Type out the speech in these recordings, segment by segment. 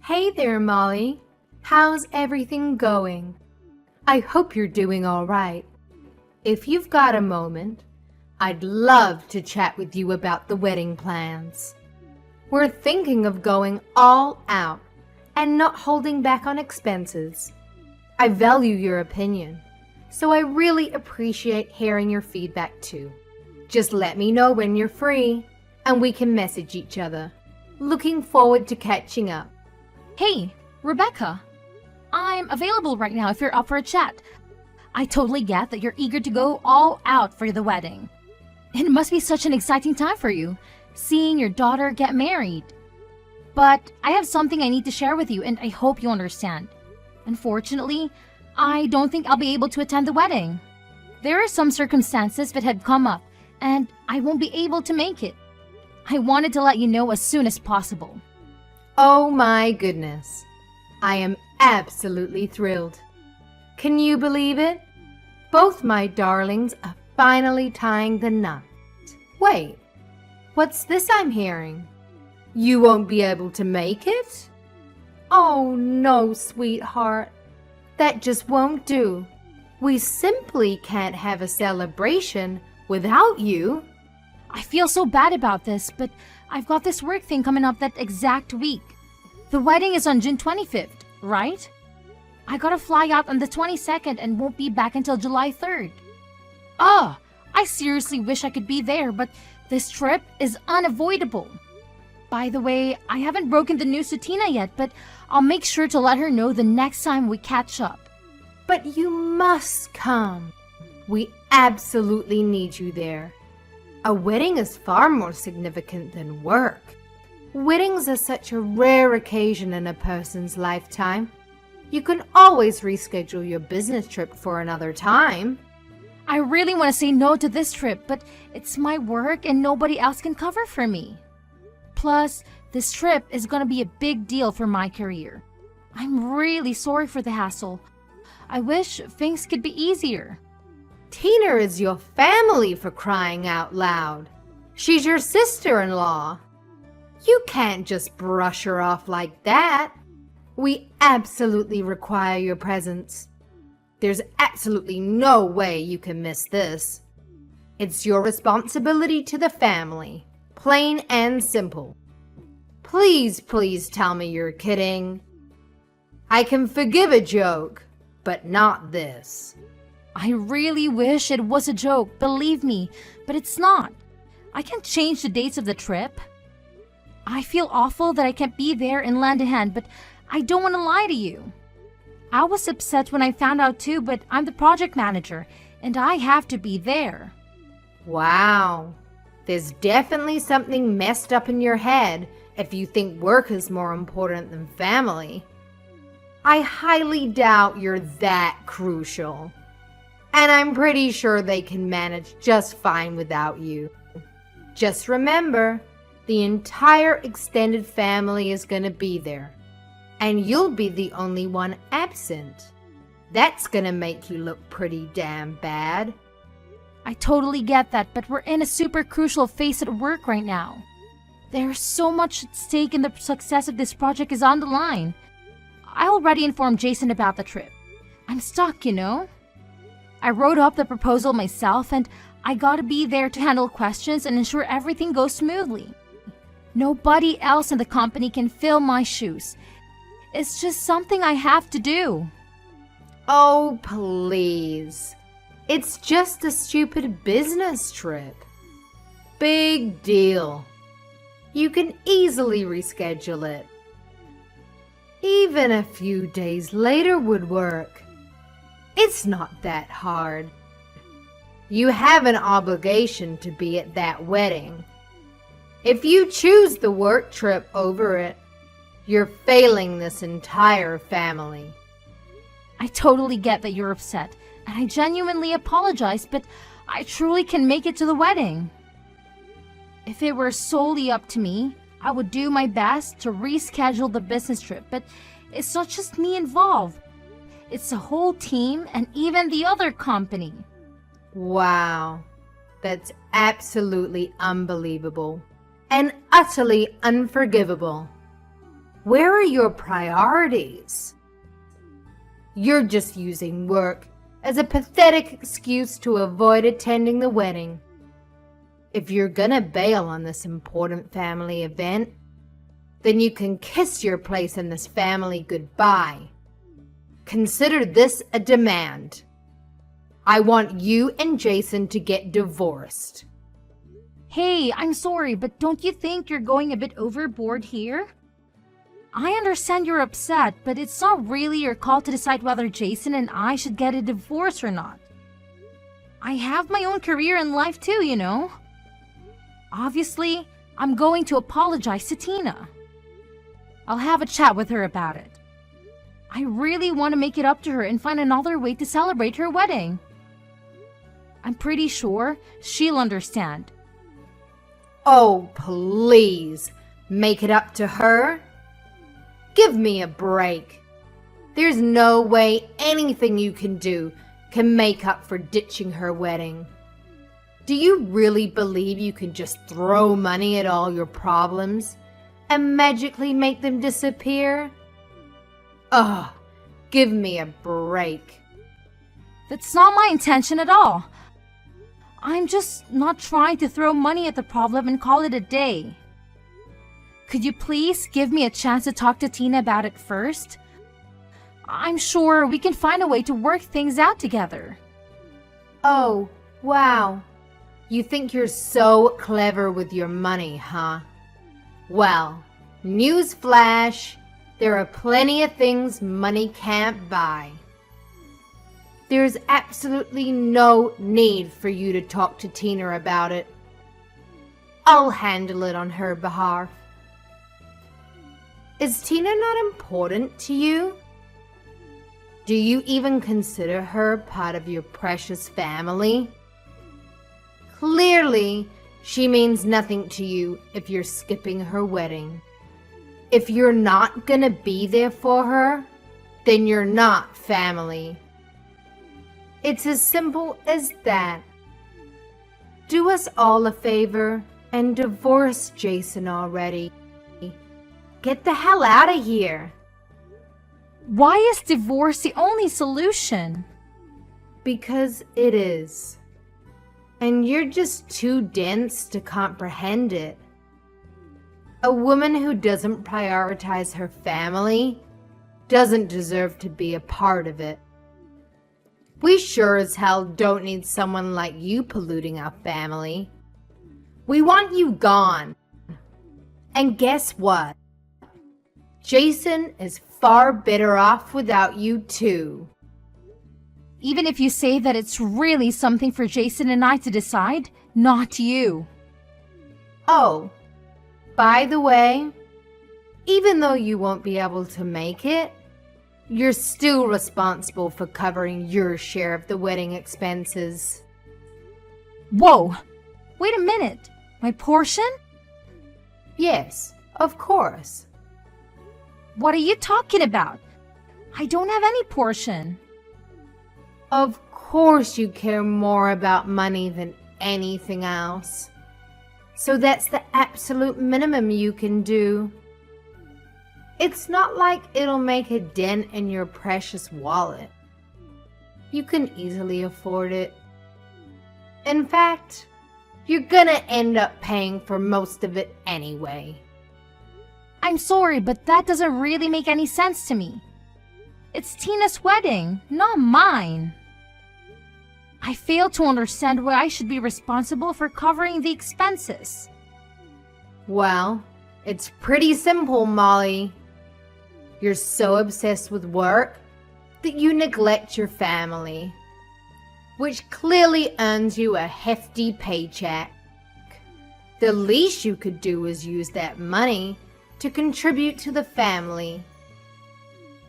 Hey there, Molly. How's everything going? I hope you're doing all right. If you've got a moment, I'd love to chat with you about the wedding plans. We're thinking of going all out and not holding back on expenses. I value your opinion, so I really appreciate hearing your feedback too. Just let me know when you're free, and we can message each other. Looking forward to catching up. Hey, Rebecca. I'm available right now if you're up for a chat. I totally get that you're eager to go all out for the wedding. It must be such an exciting time for you, seeing your daughter get married. But I have something I need to share with you, and I hope you understand. Unfortunately, I don't think I'll be able to attend the wedding. There are some circumstances that had come up, and I won't be able to make it. I wanted to let you know as soon as possible. Oh my goodness. I am absolutely thrilled. Can you believe it? Both my darlings are finally tying the knot. Wait, what's this I'm hearing? You won't be able to make it? Oh no, sweetheart. That just won't do. We simply can't have a celebration without you. I feel so bad about this, but I've got this work thing coming up that exact week. The wedding is on June 25th, right? I gotta fly out on the 22nd and won't be back until July 3rd. I seriously wish I could be there, but this trip is unavoidable. By the way, I haven't broken the news to Tina yet, but I'll make sure to let her know the next time we catch up. But you must come. We absolutely need you there. A wedding is far more significant than work. Weddings are such a rare occasion in a person's lifetime. You can always reschedule your business trip for another time. I really want to say no to this trip, but it's my work and nobody else can cover for me. Plus, this trip is going to be a big deal for my career. I'm really sorry for the hassle. I wish things could be easier. Tina is your family, for crying out loud. She's your sister-in-law. You can't just brush her off like that. We absolutely require your presence. There's absolutely no way you can miss this. It's your responsibility to the family, plain and simple. Please, please tell me you're kidding. I can forgive a joke, but not this. I really wish it was a joke, believe me, but it's not. I can't change the dates of the trip. I feel awful that I can't be there and lend a hand, but I don't want to lie to you. I was upset when I found out too, but I'm the project manager, and I have to be there. Wow, there's definitely something messed up in your head if you think work is more important than family. I highly doubt you're that crucial. And I'm pretty sure they can manage just fine without you. Just remember, the entire extended family is going to be there. And you'll be the only one absent. That's going to make you look pretty damn bad. I totally get that, but we're in a super crucial phase at work right now. There's so much at stake and the success of this project is on the line. I already informed Jason about the trip. I'm stuck, you know? I wrote up the proposal myself and I gotta be there to handle questions and ensure everything goes smoothly. Nobody else in the company can fill my shoes. It's just something I have to do. Oh, please. It's just a stupid business trip. Big deal. You can easily reschedule it. Even a few days later would work. It's not that hard. You have an obligation to be at that wedding. If you choose the work trip over it, you're failing this entire family. I totally get that you're upset, and I genuinely apologize, but I truly can make it to the wedding. If it were solely up to me, I would do my best to reschedule the business trip, but it's not just me involved. It's the whole team and even the other company. Wow, that's absolutely unbelievable and utterly unforgivable. Where are your priorities? You're just using work as a pathetic excuse to avoid attending the wedding. If you're gonna bail on this important family event, then you can kiss your place in this family goodbye. Consider this a demand. I want you and Jason to get divorced. Hey, I'm sorry, but don't you think you're going a bit overboard here? I understand you're upset, but it's not really your call to decide whether Jason and I should get a divorce or not. I have my own career in life too, you know. Obviously, I'm going to apologize to Tina. I'll have a chat with her about it. I really want to make it up to her and find another way to celebrate her wedding. I'm pretty sure she'll understand. Oh, please, make it up to her? Give me a break. There's no way anything you can do can make up for ditching her wedding. Do you really believe you can just throw money at all your problems and magically make them disappear? Ugh, give me a break. That's not my intention at all. I'm just not trying to throw money at the problem and call it a day. Could you please give me a chance to talk to Tina about it first? I'm sure we can find a way to work things out together. Oh, wow. You think you're so clever with your money, huh? Well, newsflash, there are plenty of things money can't buy. There's absolutely no need for you to talk to Tina about it. I'll handle it on her behalf. Is Tina not important to you? Do you even consider her part of your precious family? Clearly, she means nothing to you if you're skipping her wedding. If you're not gonna be there for her, then you're not family. It's as simple as that. Do us all a favor and divorce Jason already. Get the hell out of here. Why is divorce the only solution? Because it is. And you're just too dense to comprehend it. A woman who doesn't prioritize her family doesn't deserve to be a part of it. We sure as hell don't need someone like you polluting our family. We want you gone. And guess what? Jason is far better off without you too. Even if you say that it's really something for Jason and I to decide, not you. Oh, by the way, even though you won't be able to make it, you're still responsible for covering your share of the wedding expenses. Whoa! Wait a minute. My portion? Yes, of course. What are you talking about? I don't have any portion. Of course you care more about money than anything else. So that's the absolute minimum you can do. It's not like it'll make a dent in your precious wallet. You can easily afford it. In fact, you're gonna end up paying for most of it anyway. I'm sorry, but that doesn't really make any sense to me. It's Tina's wedding, not mine. I fail to understand why I should be responsible for covering the expenses. Well, it's pretty simple, Molly. You're so obsessed with work that you neglect your family, which clearly earns you a hefty paycheck. The least you could do is use that money to contribute to the family.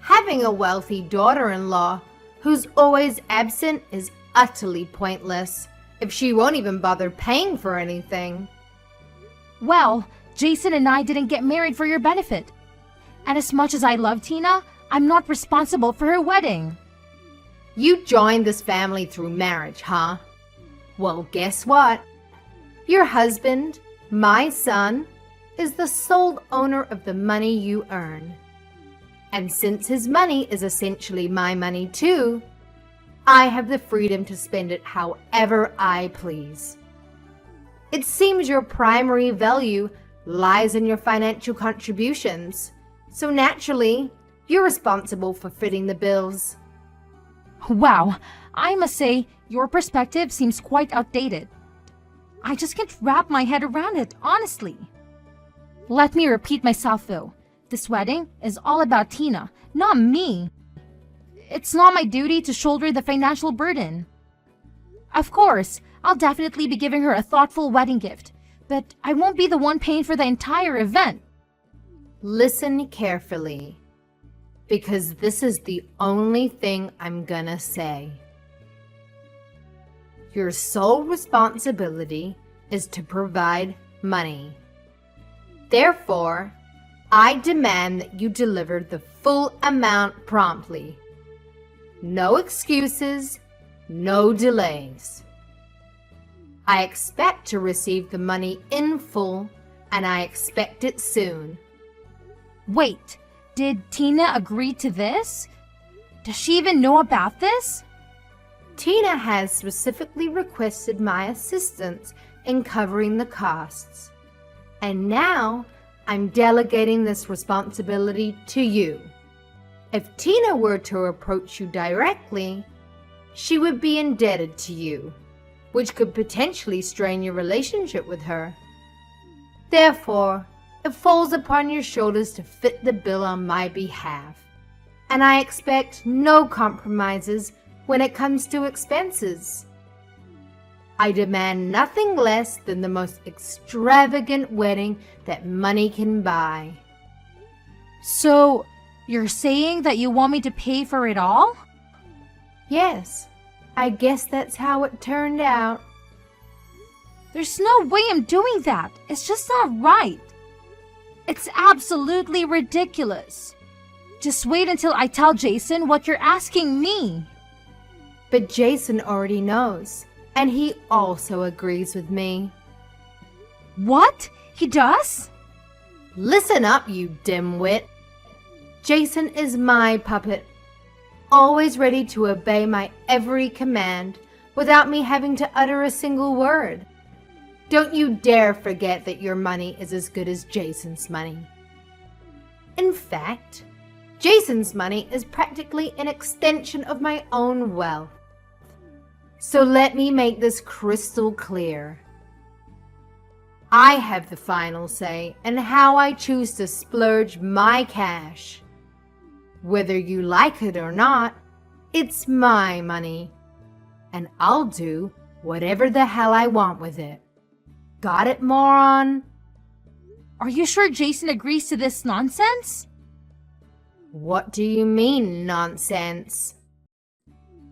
Having a wealthy daughter-in-law who's always absent is utterly pointless if she won't even bother paying for anything. Well, Jason and I didn't get married for your benefit. And as much as I love Tina, I'm not responsible for her wedding. You joined this family through marriage, huh? Well, guess what? Your husband, my son, is the sole owner of the money you earn. And since his money is essentially my money too, I have the freedom to spend it however I please. It seems your primary value lies in your financial contributions, so naturally, you're responsible for footing the bills. Wow, I must say, your perspective seems quite outdated. I just can't wrap my head around it, honestly. Let me repeat myself though. This wedding is all about Tina, not me. It's not my duty to shoulder the financial burden. Of course, I'll definitely be giving her a thoughtful wedding gift, but I won't be the one paying for the entire event. Listen carefully, because this is the only thing I'm gonna say. Your sole responsibility is to provide money. Therefore, I demand that you deliver the full amount promptly. No excuses, no delays. I expect to receive the money in full, and I expect it soon. Wait, did Tina agree to this? Does she even know about this? Tina has specifically requested my assistance in covering the costs. And now I'm delegating this responsibility to you. If Tina were to approach you directly, she would be indebted to you, which could potentially strain your relationship with her. Therefore, it falls upon your shoulders to fit the bill on my behalf, and I expect no compromises when it comes to expenses. I demand nothing less than the most extravagant wedding that money can buy. So, you're saying that you want me to pay for it all? Yes, I guess that's how it turned out. There's no way I'm doing that. It's just not right. It's absolutely ridiculous. Just wait until I tell Jason what you're asking me. But Jason already knows, and he also agrees with me. What? He does? Listen up, you dimwit. Jason is my puppet, always ready to obey my every command without me having to utter a single word. Don't you dare forget that your money is as good as Jason's money. In fact, Jason's money is practically an extension of my own wealth. So let me make this crystal clear. I have the final say in how I choose to splurge my cash. Whether you like it or not, it's my money, and I'll do whatever the hell I want with it. Got it, moron? Are you sure Jason agrees to this nonsense? What do you mean, nonsense?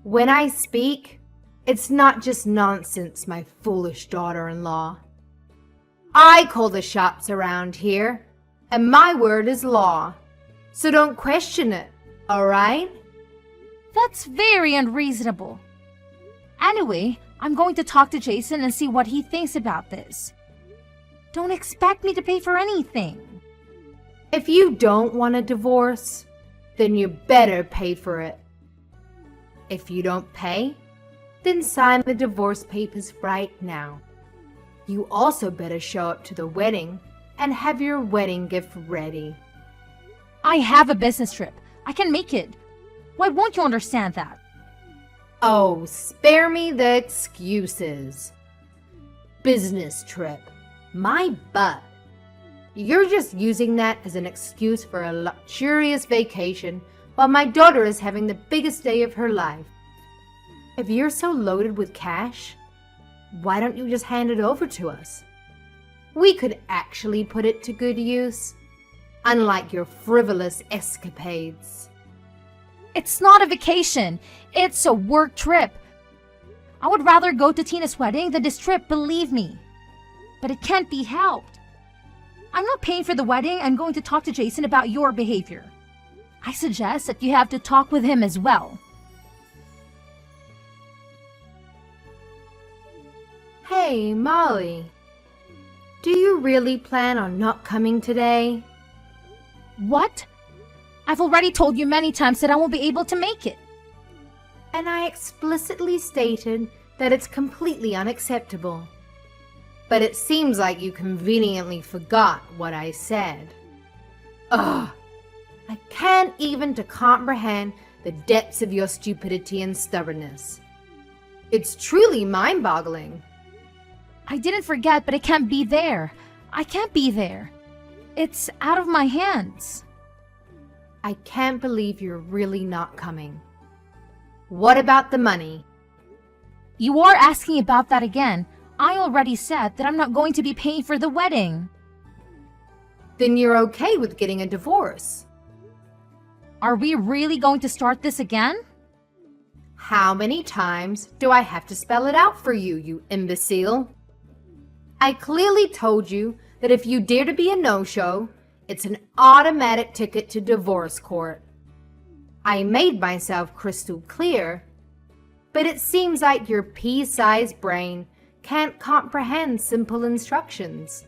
When I speak, it's not just nonsense, my foolish daughter-in-law. I call the shots around here, and my word is law. So don't question it, all right? That's very unreasonable. Anyway, I'm going to talk to Jason and see what he thinks about this. Don't expect me to pay for anything. If you don't want a divorce, then you better pay for it. If you don't pay, then sign the divorce papers right now. You also better show up to the wedding and have your wedding gift ready. I have a business trip. I can make it. Why won't you understand that? Oh, spare me the excuses. Business trip. My butt. You're just using that as an excuse for a luxurious vacation while my daughter is having the biggest day of her life. If you're so loaded with cash, why don't you just hand it over to us? We could actually put it to good use, unlike your frivolous escapades. It's not a vacation. It's a work trip. I would rather go to Tina's wedding than this trip, believe me. But it can't be helped. I'm not paying for the wedding. I'm going to talk to Jason about your behavior. I suggest that you have to talk with him as well. Hey, Molly. Do you really plan on not coming today? What? I've already told you many times that I won't be able to make it. And I explicitly stated that it's completely unacceptable. But it seems like you conveniently forgot what I said. Ugh! I can't even to comprehend the depths of your stupidity and stubbornness. It's truly mind-boggling. I didn't forget, but I can't be there. I can't be there. It's out of my hands. I can't believe you're really not coming. What about the money? You are asking about that again. I already said that I'm not going to be paying for the wedding. Then you're okay with getting a divorce. Are we really going to start this again? How many times do I have to spell it out for you, you imbecile? I clearly told you that if you dare to be a no-show, it's an automatic ticket to divorce court. I made myself crystal clear, but it seems like your pea-sized brain can't comprehend simple instructions.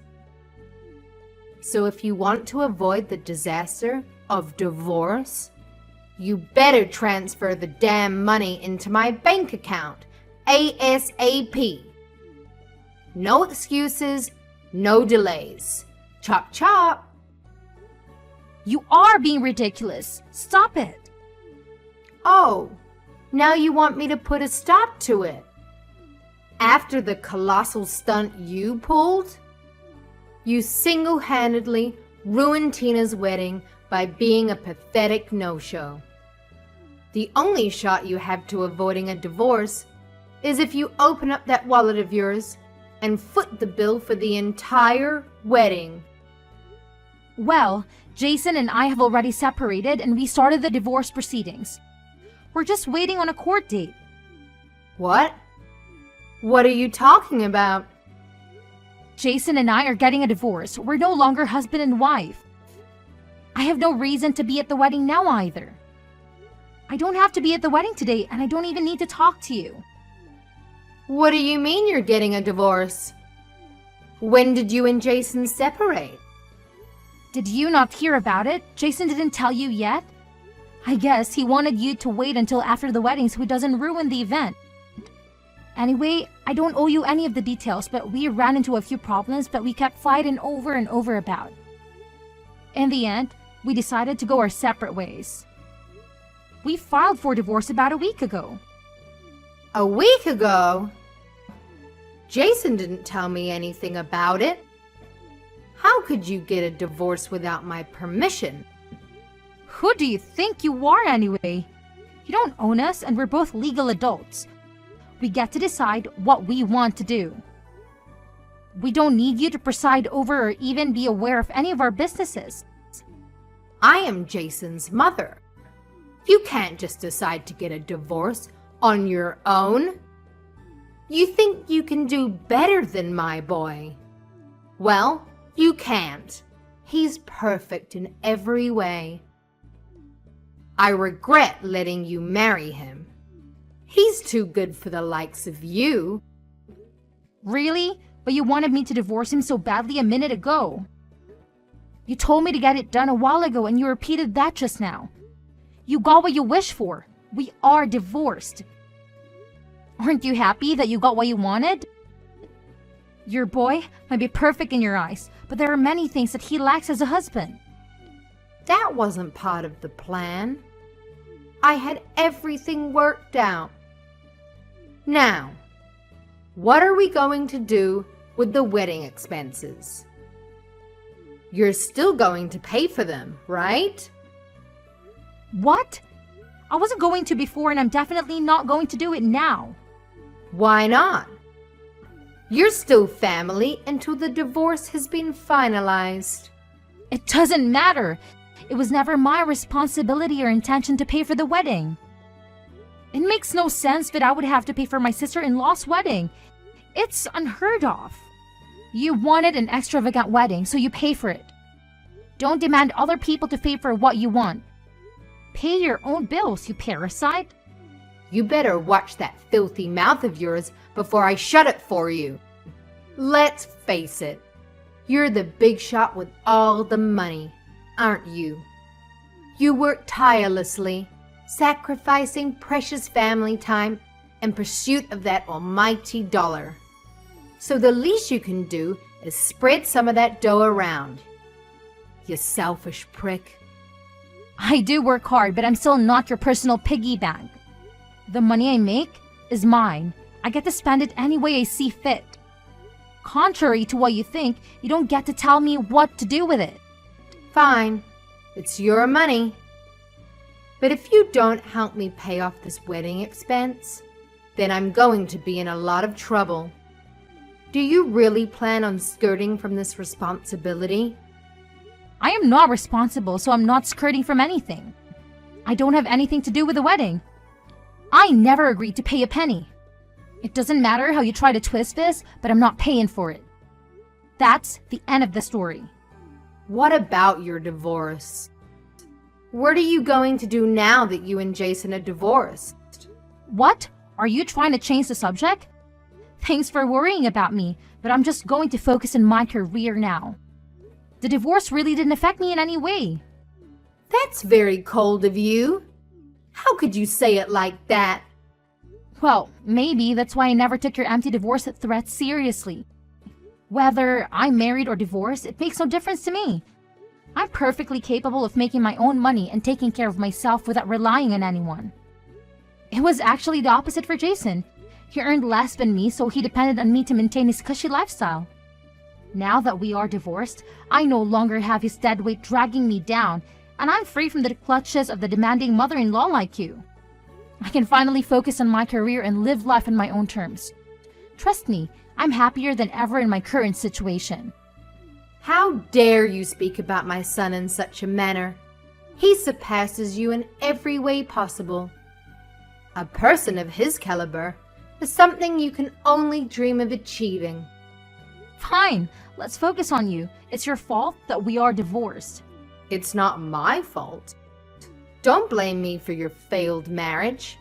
So if you want to avoid the disaster of divorce, you better transfer the damn money into my bank account, ASAP. No excuses, no delays. Chop chop. You are being ridiculous. Stop it. Oh, now you want me to put a stop to it? After the colossal stunt you pulled? You single-handedly ruined Tina's wedding by being a pathetic no-show. The only shot you have to avoiding a divorce is if you open up that wallet of yours and foot the bill for the entire wedding. Well, Jason and I have already separated and we started the divorce proceedings. We're just waiting on a court date. What? What are you talking about? Jason and I are getting a divorce. We're no longer husband and wife. I have no reason to be at the wedding now either. I don't have to be at the wedding today, and I don't even need to talk to you. What do you mean you're getting a divorce? When did you and Jason separate? Did you not hear about it? Jason didn't tell you yet? I guess he wanted you to wait until after the wedding so he doesn't ruin the event. Anyway, I don't owe you any of the details, but we ran into a few problems that we kept fighting over and over about. In the end, we decided to go our separate ways. We filed for divorce about a week ago. A week ago? Jason didn't tell me anything about it. How could you get a divorce without my permission? Who do you think you are anyway? You don't own us and we're both legal adults. We get to decide what we want to do. We don't need you to preside over or even be aware of any of our businesses. I am Jason's mother. You can't just decide to get a divorce on your own. You think you can do better than my boy? Well, you can't. He's perfect in every way. I regret letting you marry him. He's too good for the likes of you. Really? But you wanted me to divorce him so badly a minute ago. You told me to get it done a while ago and you repeated that just now. You got what you wished for. We are divorced. Aren't you happy that you got what you wanted? Your boy might be perfect in your eyes, but there are many things that he lacks as a husband. That wasn't part of the plan. I had everything worked out. Now, what are we going to do with the wedding expenses? You're still going to pay for them, right? What? I wasn't going to before and I'm definitely not going to do it now. Why not? You're still family until the divorce has been finalized. It doesn't matter. It was never my responsibility or intention to pay for the wedding. It makes no sense that I would have to pay for my sister-in-law's wedding. It's unheard of. You wanted an extravagant wedding, so you pay for it. Don't demand other people to pay for what you want. Pay your own bills, you parasite. You better watch that filthy mouth of yours before I shut it for you. Let's face it, You're the big shot with all the money, aren't you? You work tirelessly, sacrificing precious family time in pursuit of that almighty dollar. So the least you can do is spread some of that dough around. You selfish prick. I do work hard, but I'm still not your personal piggy bank. The money I make is mine. I get to spend it any way I see fit. Contrary to what you think, you don't get to tell me what to do with it. Fine, it's your money. But if you don't help me pay off this wedding expense, then I'm going to be in a lot of trouble. Do you really plan on skirting from this responsibility? I am not responsible, so I'm not skirting from anything. I don't have anything to do with the wedding. I never agreed to pay a penny. It doesn't matter how you try to twist this, but I'm not paying for it. That's the end of the story. What about your divorce? What are you going to do now that you and Jason are divorced? What? Are you trying to change the subject? Thanks for worrying about me, but I'm just going to focus on my career now. The divorce really didn't affect me in any way. That's very cold of you. How could you say it like that? Well, maybe that's why I never took your empty divorce threat seriously. Whether I'm married or divorced, it makes no difference to me. I'm perfectly capable of making my own money and taking care of myself without relying on anyone. It was actually the opposite for Jason. He earned less than me, so he depended on me to maintain his cushy lifestyle. Now that we are divorced, I no longer have his dead weight dragging me down, and I'm free from the clutches of the demanding mother-in-law like you. I can finally focus on my career and live life on my own terms. Trust me, I'm happier than ever in my current situation. How dare you speak about my son in such a manner? He surpasses you in every way possible. A person of his caliber is something you can only dream of achieving. Fine, let's focus on you. It's your fault that we are divorced. It's not my fault. Don't blame me for your failed marriage.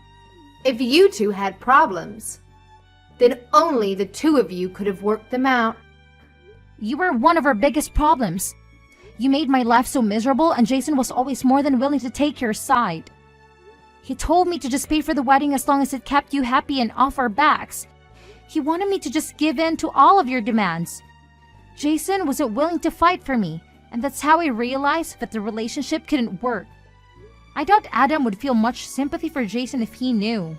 If you two had problems, then only the two of you could have worked them out. You were one of our biggest problems. You made my life so miserable, and Jason was always more than willing to take your side. He told me to just pay for the wedding as long as it kept you happy and off our backs. He wanted me to just give in to all of your demands. Jason wasn't willing to fight for me, and that's how I realized that the relationship couldn't work. I doubt Adam would feel much sympathy for Jason if he knew.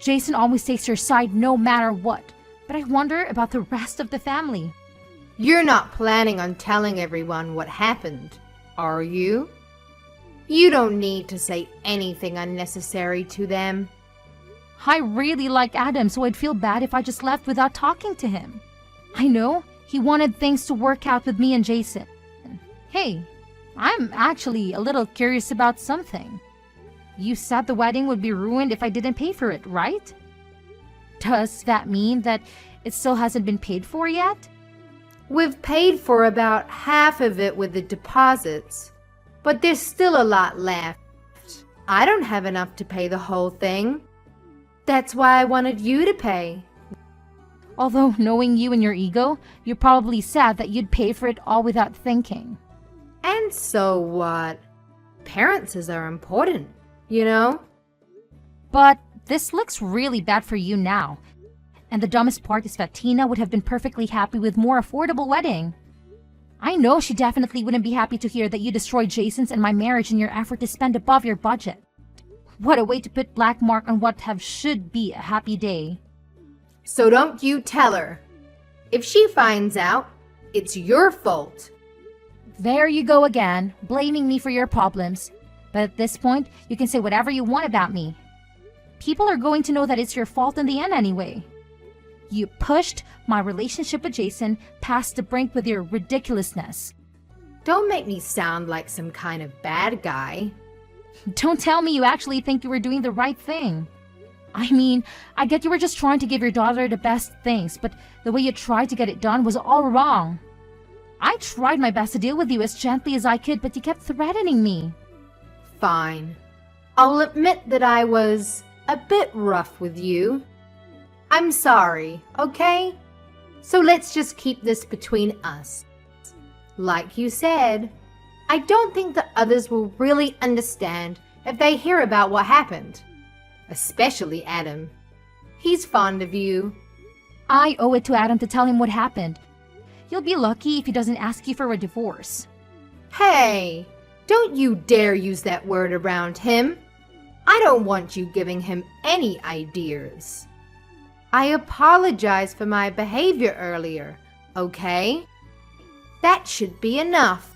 Jason always takes your side no matter what, but I wonder about the rest of the family. You're not planning on telling everyone what happened, are you? You don't need to say anything unnecessary to them. I really like Adam, so I'd feel bad if I just left without talking to him. I know he wanted things to work out with me and Jason. Hey, I'm actually a little curious about something. You said the wedding would be ruined if I didn't pay for it, right? Does that mean that it still hasn't been paid for yet? We've paid for about half of it with the deposits, but there's still a lot left. I don't have enough to pay the whole thing. That's why I wanted you to pay. Although, knowing you and your ego, you probably said that you'd pay for it all without thinking. And so what? Appearances are important, you know? But this looks really bad for you now. And the dumbest part is that Tina would have been perfectly happy with more affordable wedding. I know she definitely wouldn't be happy to hear that you destroyed Jason's and my marriage in your effort to spend above your budget. What a way to put black mark on what should be a happy day. So don't you tell her. If she finds out, it's your fault. There you go again, blaming me for your problems. But at this point, you can say whatever you want about me. People are going to know that it's your fault in the end anyway. You pushed my relationship with Jason past the brink with your ridiculousness. Don't make me sound like some kind of bad guy. Don't tell me you actually think you were doing the right thing. I mean, I get you were just trying to give your daughter the best things, but the way you tried to get it done was all wrong. I tried my best to deal with you as gently as I could, but you kept threatening me. Fine. I'll admit that I was a bit rough with you. I'm sorry, okay? So let's just keep this between us. Like you said, I don't think the others will really understand if they hear about what happened. Especially Adam. He's fond of you. I owe it to Adam to tell him what happened. You'll be lucky if he doesn't ask you for a divorce. Hey, don't you dare use that word around him. I don't want you giving him any ideas. I apologize for my behavior earlier, okay? That should be enough.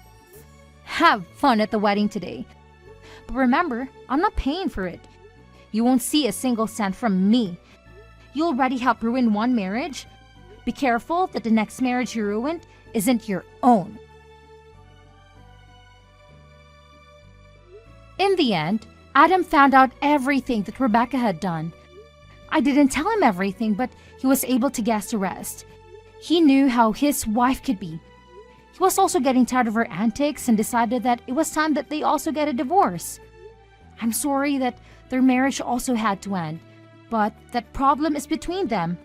Have fun at the wedding today. But remember, I'm not paying for it. You won't see a single cent from me. You already helped ruin one marriage. Be careful that the next marriage you ruined isn't your own. In the end, Adam found out everything that Rebecca had done. I didn't tell him everything, but he was able to guess the rest. He knew how his wife could be. He was also getting tired of her antics and decided that it was time that they also get a divorce. I'm sorry that their marriage also had to end, but that problem is between them.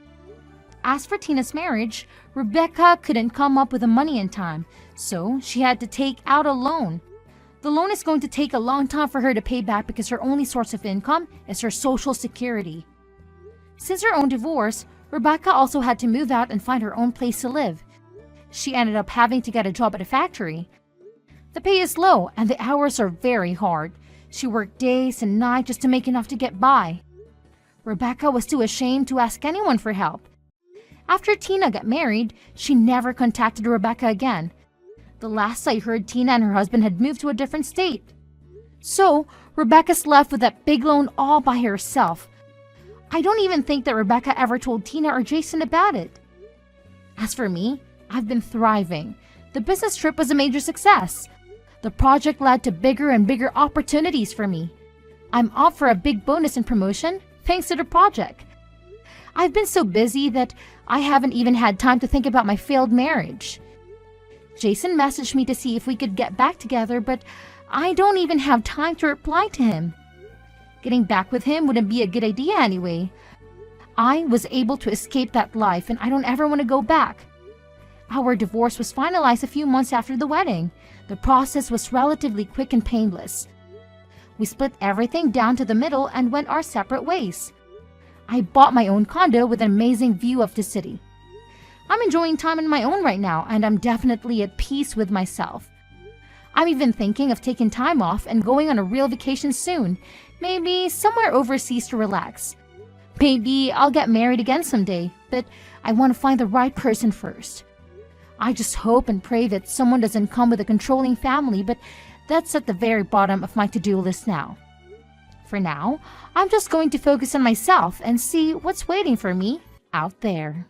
As for Tina's marriage, Rebecca couldn't come up with the money in time, so she had to take out a loan. The loan is going to take a long time for her to pay back because her only source of income is her Social Security. Since her own divorce, Rebecca also had to move out and find her own place to live. She ended up having to get a job at a factory. The pay is low and the hours are very hard. She worked days and nights just to make enough to get by. Rebecca was too ashamed to ask anyone for help. After Tina got married, she never contacted Rebecca again. The last I heard, Tina and her husband had moved to a different state. So, Rebecca's left with that big loan all by herself. I don't even think that Rebecca ever told Tina or Jason about it. As for me, I've been thriving. The business trip was a major success. The project led to bigger and bigger opportunities for me. I'm up for a big bonus and promotion thanks to the project. I've been so busy that I haven't even had time to think about my failed marriage. Jason messaged me to see if we could get back together, but I don't even have time to reply to him. Getting back with him wouldn't be a good idea anyway. I was able to escape that life and I don't ever want to go back. Our divorce was finalized a few months after the wedding. The process was relatively quick and painless. We split everything down to the middle and went our separate ways. I bought my own condo with an amazing view of the city. I'm enjoying time on my own right now, and I'm definitely at peace with myself. I'm even thinking of taking time off and going on a real vacation soon, maybe somewhere overseas to relax. Maybe I'll get married again someday, but I want to find the right person first. I just hope and pray that someone doesn't come with a controlling family, but that's at the very bottom of my to-do list now. For now, I'm just going to focus on myself and see what's waiting for me out there.